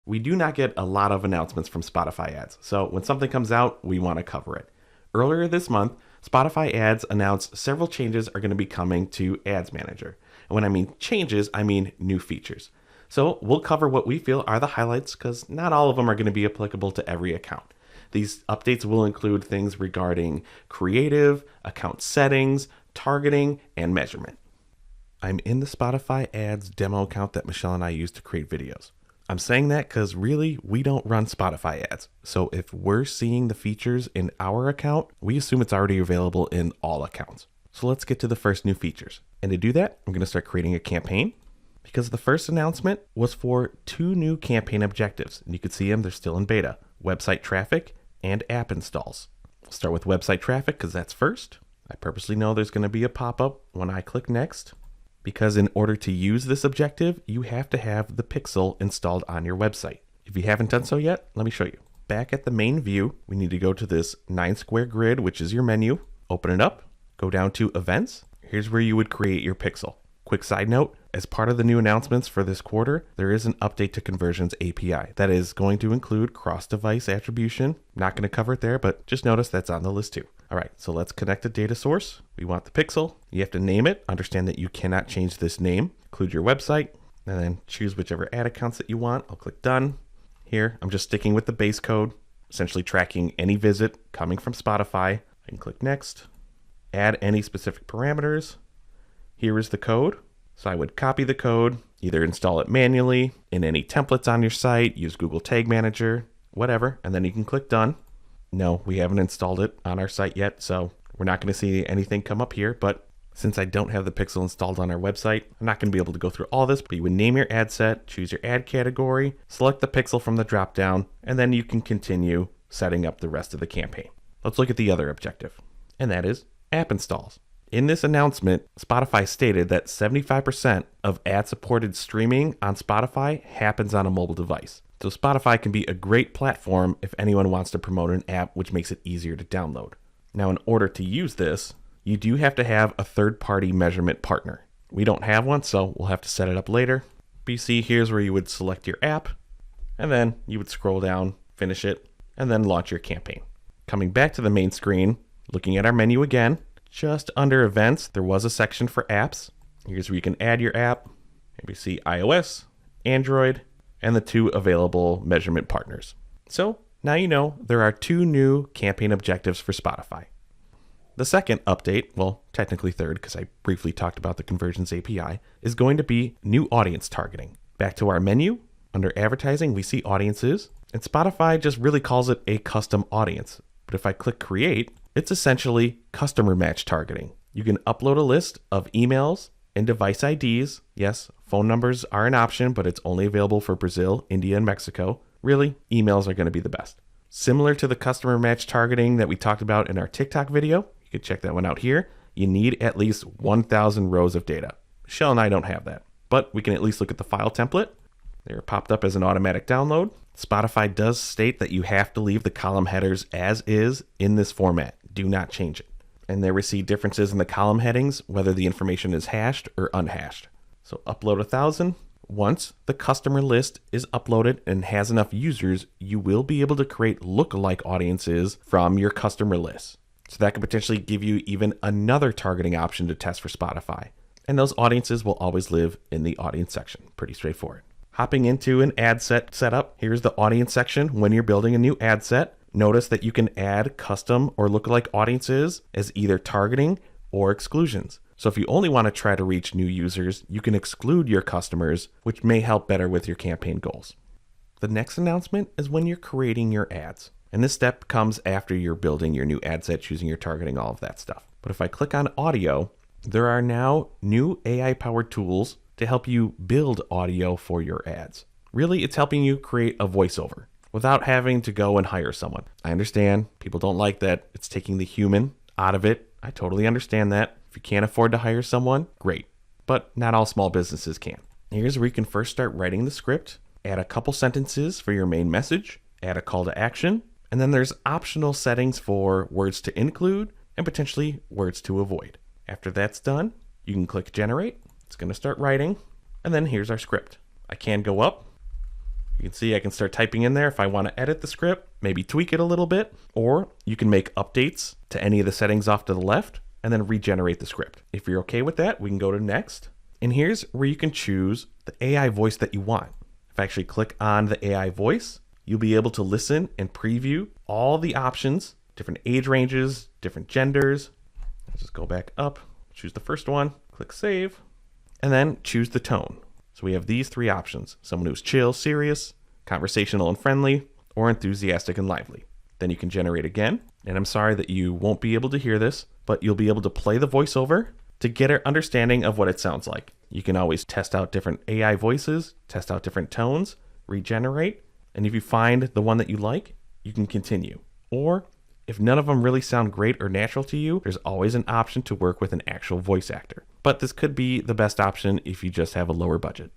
We do not get a lot of announcements from Spotify ads, so when something comes out, we want to cover it. Earlier this month, Spotify ads announced several changes are going to be coming to Ads Manager. And when I mean changes, I mean new features. So we'll cover what we feel are the highlights because not all of them are going to be applicable to every account. These updates will include things regarding creative, account settings, targeting, and measurement. I'm in the Spotify ads demo account that Michelle and I use to create videos. I'm saying that because really, we don't run Spotify ads. So if we're seeing the features in our account, we assume it's already available in all accounts. So let's get to the first new features. And to do that, I'm going to start creating a campaign because the first announcement was for 2 new campaign objectives. And you can see them, they're still in beta: website traffic and app installs. We'll start with website traffic because that's first. I purposely know there's going to be a pop-up when I click next, because in order to use this objective, you have to have the pixel installed on your website. If you haven't done so yet, let me show you. Back at the main view, we need to go to this 9-square grid, which is your menu. Open it up, go down to events. Here's where you would create your pixel. Quick side note, as part of the new announcements for this quarter, there is an update to Conversions API that is going to include cross-device attribution. Not going to cover it there, but just notice that's on the list too. All right, so let's connect a data source. We want the pixel. You have to name it. Understand that you cannot change this name. Include your website, and then choose whichever ad accounts that you want. I'll click done. Here, I'm just sticking with the base code, essentially tracking any visit coming from Spotify. I can click next, add any specific parameters. Here is the code. So I would copy the code, either install it manually in any templates on your site, use Google Tag Manager, whatever, and then you can click done. No, we haven't installed it on our site yet, so we're not going to see anything come up here, but since I don't have the pixel installed on our website, I'm not going to be able to go through all this, but you would name your ad set, choose your ad category, select the pixel from the dropdown, and then you can continue setting up the rest of the campaign. Let's look at the other objective, and that is app installs. In this announcement, Spotify stated that 75% of ad-supported streaming on Spotify happens on a mobile device. So Spotify can be a great platform if anyone wants to promote an app, which makes it easier to download. Now, in order to use this, you do have to have a third-party measurement partner. We don't have one, so we'll have to set it up later. But you see, here's where you would select your app, and then you would scroll down, finish it, and then launch your campaign. Coming back to the main screen, looking at our menu again, just under events, there was a section for apps. Here's where you can add your app. Here we see iOS, Android, and the 2 available measurement partners. So now you know there are 2 new campaign objectives for Spotify. The second update, well, technically third because I briefly talked about the Conversions API, is going to be new audience targeting. Back to our menu, under advertising, we see audiences, and Spotify just really calls it a custom audience. But if I click create, it's essentially customer match targeting. You can upload a list of emails and device IDs. Yes, phone numbers are an option, but it's only available for Brazil, India, and Mexico. Really, emails are going to be the best. Similar to the customer match targeting that we talked about in our TikTok video, you can check that one out here. You need at least 1,000 rows of data. Michelle and I don't have that, but we can at least look at the file template. They're popped up as an automatic download. Spotify does state that you have to leave the column headers as is in this format. Do not change it. And there we see differences in the column headings, whether the information is hashed or unhashed. So upload 1,000. Once the customer list is uploaded and has enough users, you will be able to create lookalike audiences from your customer list. So that could potentially give you even another targeting option to test for Spotify. And those audiences will always live in the audience section. Pretty straightforward. Hopping into an ad set setup, here's the audience section. When you're building a new ad set, notice that you can add custom or lookalike audiences as either targeting or exclusions. So if you only want to try to reach new users, you can exclude your customers, which may help better with your campaign goals. The next announcement is when you're creating your ads. And this step comes after you're building your new ad set, choosing your targeting, all of that stuff. But if I click on audio, there are now new AI-powered tools to help you build audio for your ads. Really, it's helping you create a voiceover without having to go and hire someone. I understand people don't like that. It's taking the human out of it. I totally understand that. If you can't afford to hire someone, great. But not all small businesses can. Here's where you can first start writing the script, add a couple sentences for your main message, add a call to action, and then there's optional settings for words to include and potentially words to avoid. After that's done, you can click generate. It's going to start writing, and then here's our script. I can go up. You can see I can start typing in there if I want to edit the script, maybe tweak it a little bit, or you can make updates to any of the settings off to the left and then regenerate the script. If you're okay with that, we can go to next. And here's where you can choose the AI voice that you want. If I actually click on the AI voice, you'll be able to listen and preview all the options, different age ranges, different genders. I'll just go back up, choose the first one, click save, and then choose the tone. So we have these three options: someone who's chill, serious, conversational and friendly, or enthusiastic and lively. Then you can generate again. And I'm sorry that you won't be able to hear this, but you'll be able to play the voiceover to get an understanding of what it sounds like. You can always test out different AI voices, test out different tones, regenerate, and if you find the one that you like, you can continue. Or if none of them really sound great or natural to you, there's always an option to work with an actual voice actor. But this could be the best option if you just have a lower budget.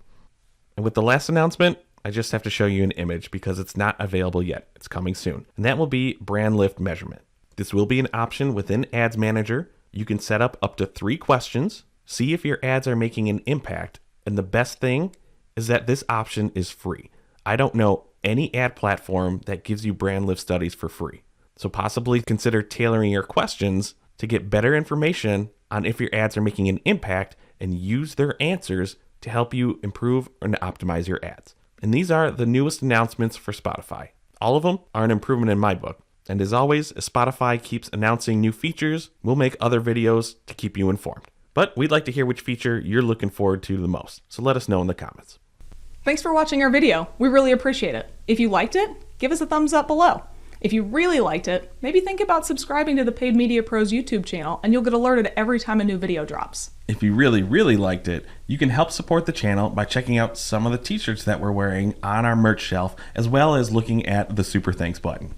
And with the last announcement, I just have to show you an image because it's not available yet. It's coming soon. And that will be brand lift measurement. This will be an option within Ads Manager. You can set up to 3 questions, see if your ads are making an impact. And the best thing is that this option is free. I don't know any ad platform that gives you brand lift studies for free. So possibly consider tailoring your questions to get better information on if your ads are making an impact and use their answers to help you improve and optimize your ads. And these are the newest announcements for Spotify. All of them are an improvement in my book. And as always, as Spotify keeps announcing new features, we'll make other videos to keep you informed. But we'd like to hear which feature you're looking forward to the most. So let us know in the comments. Thanks for watching our video. We really appreciate it. If you liked it, give us a thumbs up below. If you really liked it, maybe think about subscribing to the Paid Media Pros YouTube channel and you'll get alerted every time a new video drops. If you really liked it, you can help support the channel by checking out some of the t-shirts that we're wearing on our merch shelf, as well as looking at the Super Thanks button.